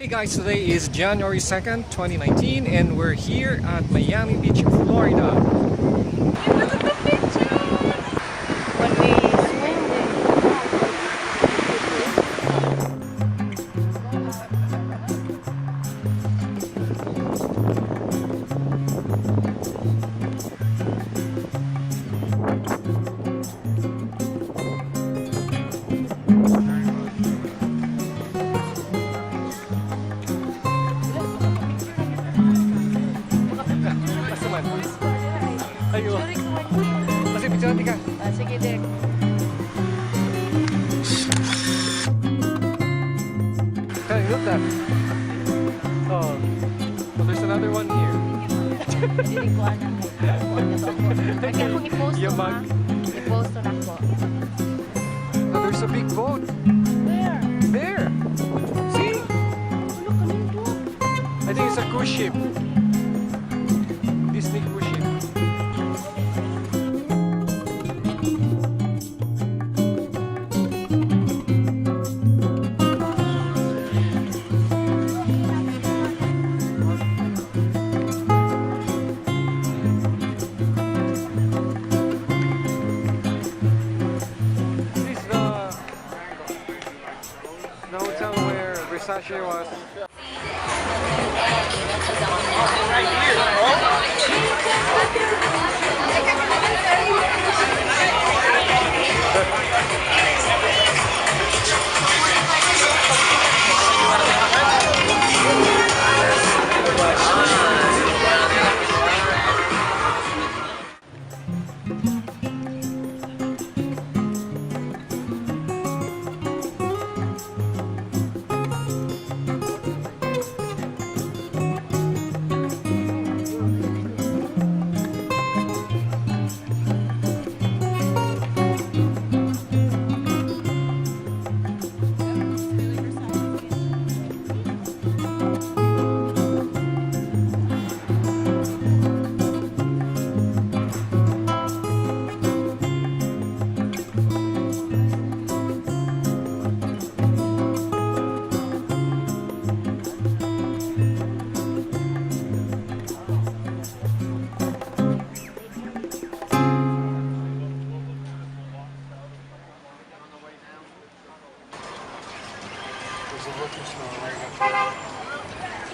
Hey guys, today is January 2nd, 2019 and we're here at Miami Beach, Florida. Look at the pictures! When we swim Ayo. Masih bicara tika. sige, Dek. Can you look that? Oh, well, there's another one here. Hindi ko alam. Kaya kung i-post Yung to ha. mag- I-post to na po. Oh, there's a big boat. Where? There. See? Look, kanino to? I think it's a cruise ship. Disney cruise ship. This is the hotel where Versace was. There's a liquor store right up there.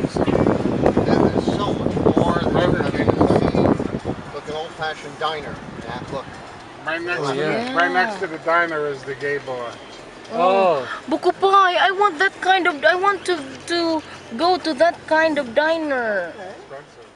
That is so much more than look, an old-fashioned diner. Yeah, look. Right next to the diner is the gay bar. Oh, Buko Pie, I want that kind of, I want to go to that kind of diner. Expensive.